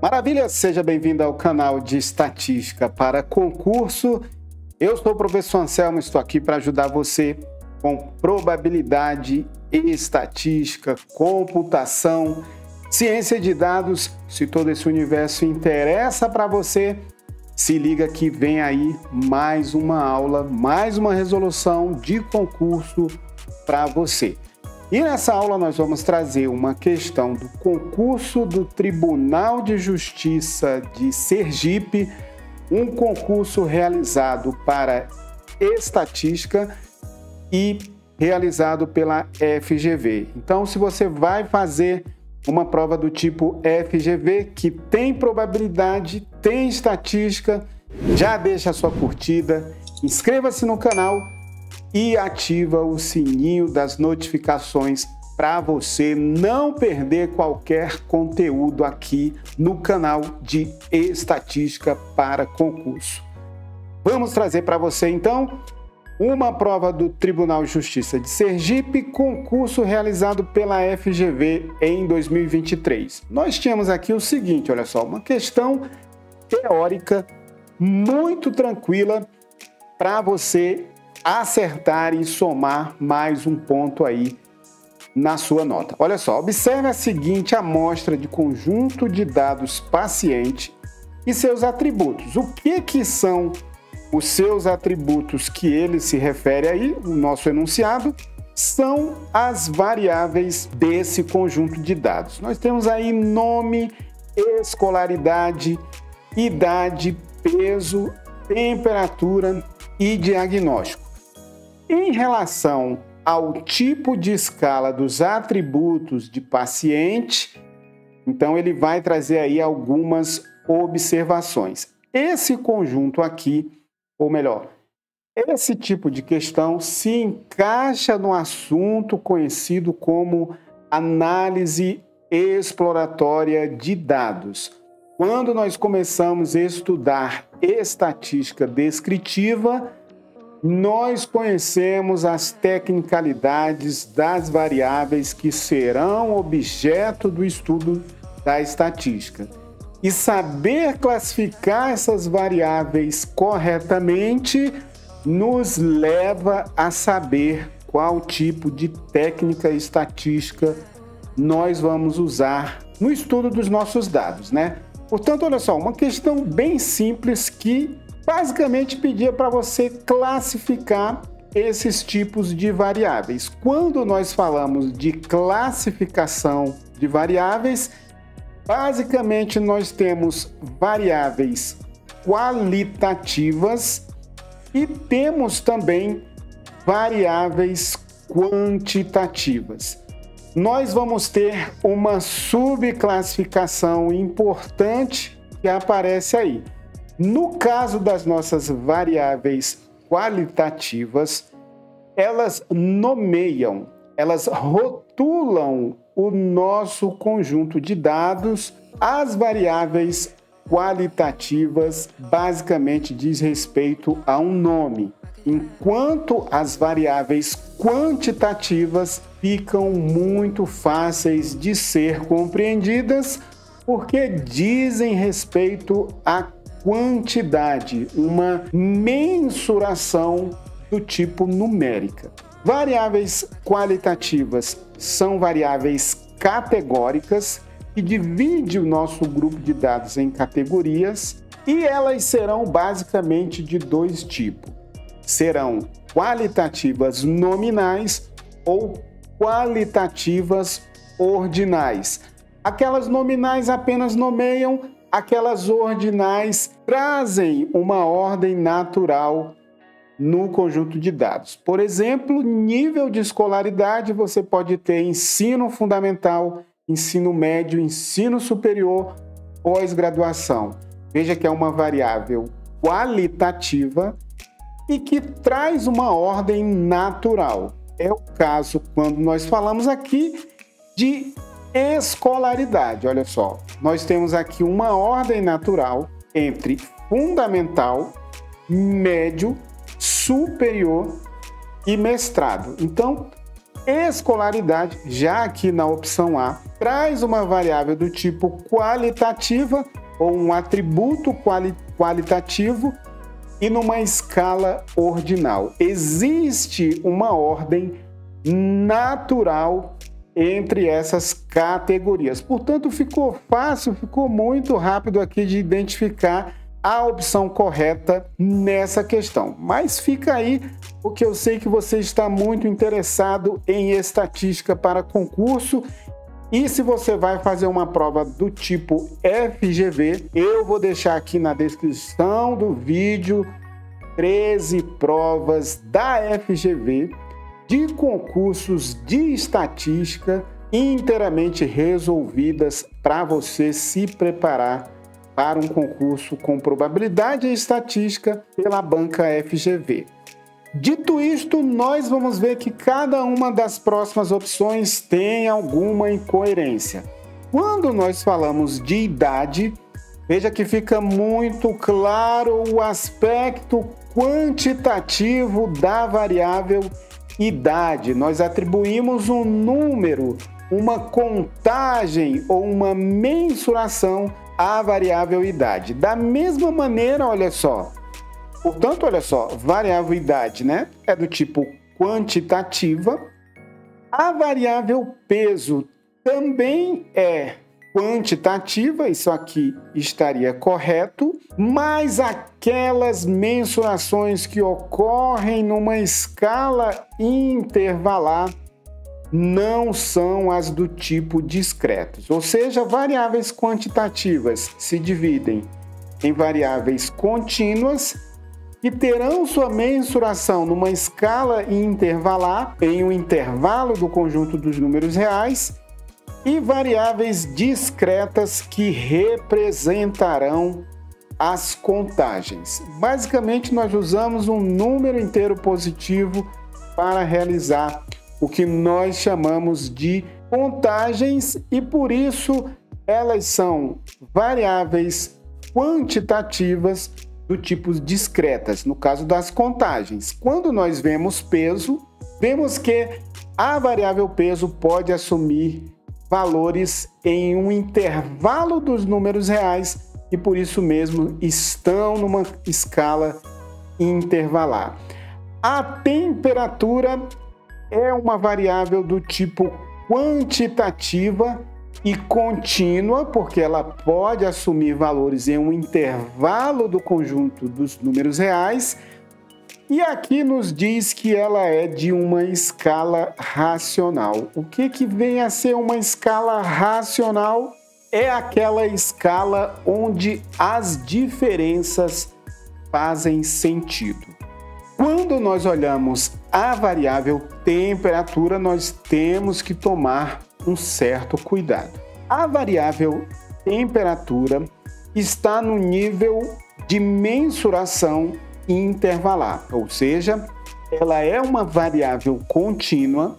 Maravilha, seja bem-vindo ao canal de Estatística para Concurso. Eu sou o professor Anselmo, estou aqui para ajudar você com probabilidade, estatística, computação, ciência de dados. Se todo esse universo interessa para você, se liga que vem aí mais uma aula, mais uma resolução de concurso para você. E nessa aula nós vamos trazer uma questão do concurso do Tribunal de Justiça de Sergipe, um concurso realizado para estatística e realizado pela FGV. Então, se você vai fazer uma prova do tipo FGV, que tem probabilidade, tem estatística, já deixa a sua curtida, inscreva-se no canal e ativa o sininho das notificações para você não perder qualquer conteúdo aqui no canal de Estatística para Concurso. Vamos trazer para você, então, uma prova do Tribunal de Justiça de Sergipe, concurso realizado pela FGV em 2023. Nós tínhamos aqui o seguinte, olha só, uma questão teórica muito tranquila para você acertar e somar mais um ponto aí na sua nota. Olha só, observe a seguinte amostra de conjunto de dados paciente e seus atributos. O que são os seus atributos que ele se refere aí, o nosso enunciado, são as variáveis desse conjunto de dados. Nós temos aí nome, escolaridade, idade, peso, temperatura e diagnóstico. Em relação ao tipo de escala dos atributos de paciente, então ele vai trazer aí algumas observações. Esse conjunto aqui, ou melhor, esse tipo de questão se encaixa no assunto conhecido como análise exploratória de dados. Quando nós começamos a estudar estatística descritiva, nós conhecemos as tecnicalidades das variáveis que serão objeto do estudo da estatística. E saber classificar essas variáveis corretamente nos leva a saber qual tipo de técnica estatística nós vamos usar no estudo dos nossos dados, né? Portanto, olha só, uma questão bem simples que basicamente pedia para você classificar esses tipos de variáveis. Quando nós falamos de classificação de variáveis, basicamente nós temos variáveis qualitativas e temos também variáveis quantitativas. Nós vamos ter uma subclassificação importante que aparece aí. No caso das nossas variáveis qualitativas, elas nomeiam, elas rotulam o nosso conjunto de dados. As variáveis qualitativas basicamente diz respeito a um nome, enquanto as variáveis quantitativas ficam muito fáceis de ser compreendidas porque dizem respeito a quantidade, uma mensuração do tipo numérica. Variáveis qualitativas são variáveis categóricas que dividem o nosso grupo de dados em categorias e elas serão basicamente de dois tipos. Serão qualitativas nominais ou qualitativas ordinais. Aquelas nominais apenas nomeiam, aquelas ordinais trazem uma ordem natural no conjunto de dados. Por exemplo, nível de escolaridade, você pode ter ensino fundamental, ensino médio, ensino superior, pós-graduação. Veja que é uma variável qualitativa e que traz uma ordem natural. É o caso quando nós falamos aqui de escolaridade. Olha só, nós temos aqui uma ordem natural entre fundamental, médio, superior e mestrado. Então, escolaridade, já que na opção A traz uma variável do tipo qualitativa ou um atributo qualitativo e numa escala ordinal. Existe uma ordem natural entre essas categorias. Portanto, ficou fácil, ficou muito rápido aqui de identificar a opção correta nessa questão. Mas fica aí, porque eu sei que você está muito interessado em estatística para concurso. E se você vai fazer uma prova do tipo FGV, eu vou deixar aqui na descrição do vídeo 13 provas da FGV de concursos de estatística inteiramente resolvidas para você se preparar para um concurso com probabilidade e estatística pela banca FGV. Dito isto, nós vamos ver que cada uma das próximas opções tem alguma incoerência. Quando nós falamos de idade, veja que fica muito claro o aspecto quantitativo da variável idade. Nós atribuímos um número, uma contagem ou uma mensuração à variável idade. Da mesma maneira, olha só, portanto, olha só, variável idade, né? É do tipo quantitativa. A variável peso também é quantitativa, isso aqui estaria correto, mas aquelas mensurações que ocorrem numa escala intervalar não são as do tipo discretos. Ou seja, variáveis quantitativas se dividem em variáveis contínuas que terão sua mensuração numa escala intervalar, em um intervalo do conjunto dos números reais, e variáveis discretas que representarão as contagens. Basicamente, nós usamos um número inteiro positivo para realizar o que nós chamamos de contagens e, por isso, elas são variáveis quantitativas do tipo discretas, no caso das contagens. Quando nós vemos peso, vemos que a variável peso pode assumir valores em um intervalo dos números reais e por isso mesmo estão numa escala intervalar. A temperatura é uma variável do tipo quantitativa e contínua, porque ela pode assumir valores em um intervalo do conjunto dos números reais. E aqui nos diz que ela é de uma escala racional. O que vem a ser uma escala racional? É aquela escala onde as diferenças fazem sentido. Quando nós olhamos a variável temperatura, nós temos que tomar um certo cuidado. A variável temperatura está no nível de mensuração intervalar, ou seja, ela é uma variável contínua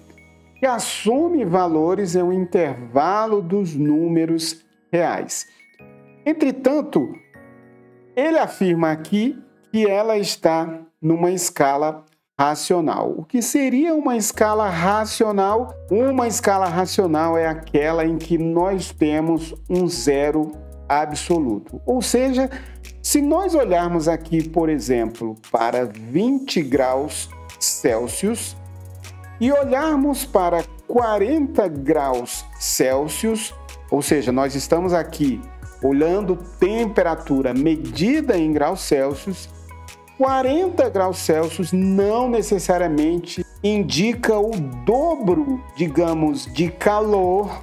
que assume valores em um intervalo dos números reais. Entretanto, ele afirma aqui que ela está numa escala racional. O que seria uma escala racional? Uma escala racional é aquela em que nós temos um zero absoluto. Ou seja, se nós olharmos aqui, por exemplo, para 20 graus Celsius e olharmos para 40 graus Celsius, ou seja, nós estamos aqui olhando temperatura medida em graus Celsius, 40 graus Celsius não necessariamente indica o dobro, digamos, de calor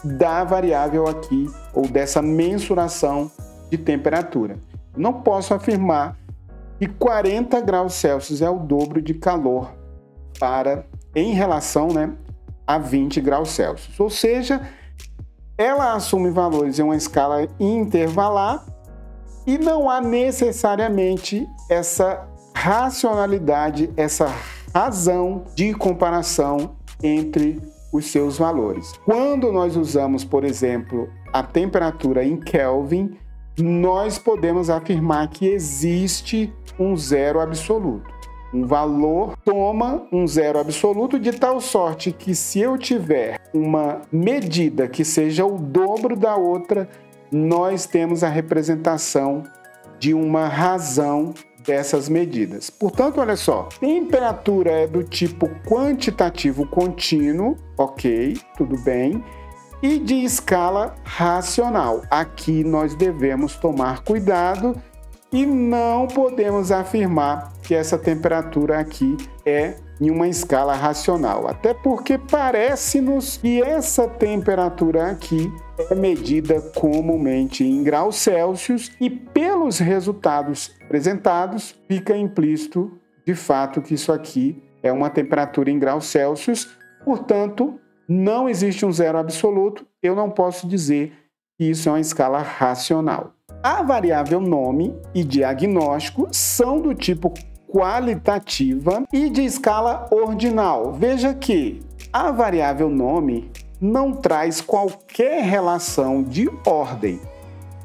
da variável aqui, ou dessa mensuração de temperatura. Não posso afirmar que 40 graus Celsius é o dobro de calor em relação, a 20 graus Celsius. Ou seja, ela assume valores em uma escala intervalar e não há necessariamente essa racionalidade, essa razão de comparação entre os seus valores. Quando nós usamos, por exemplo, a temperatura em Kelvin, nós podemos afirmar que existe um zero absoluto. um valor, toma um zero absoluto, de tal sorte que se eu tiver uma medida que seja o dobro da outra, nós temos a representação de uma razão dessas medidas. Portanto, olha só, temperatura é do tipo quantitativo contínuo, ok, tudo bem, e de escala racional. Aqui nós devemos tomar cuidado e não podemos afirmar que essa temperatura aqui é em uma escala racional, até porque parece-nos que essa temperatura aqui é medida comumente em graus Celsius e pelos resultados apresentados fica implícito de fato que isso aqui é uma temperatura em graus Celsius, portanto não existe um zero absoluto, eu não posso dizer que isso é uma escala racional. A variável nome e diagnóstico são do tipo qualitativa e de escala ordinal. Veja que a variável nome não traz qualquer relação de ordem.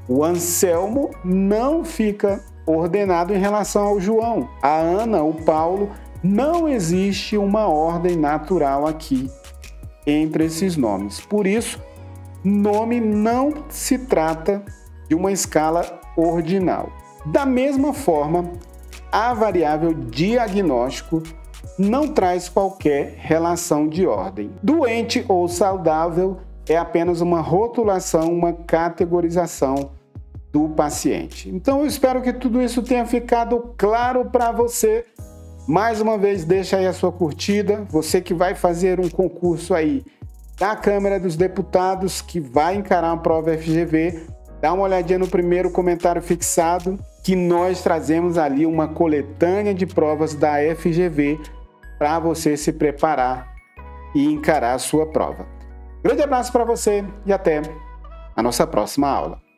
O Anselmo não fica ordenado em relação ao João. A Ana, o Paulo, não existe uma ordem natural aqui entre esses nomes. Por isso, nome não se trata de uma escala ordinal. Da mesma forma, a variável diagnóstico não traz qualquer relação de ordem. Doente ou saudável é apenas uma rotulação, uma categorização do paciente. Então eu espero que tudo isso tenha ficado claro para você. Mais uma vez, deixa aí a sua curtida. Você que vai fazer um concurso aí da Câmara dos Deputados, que vai encarar uma prova FGV, dá uma olhadinha no primeiro comentário fixado, que nós trazemos ali uma coletânea de provas da FGV para você se preparar e encarar a sua prova. Grande abraço para você e até a nossa próxima aula.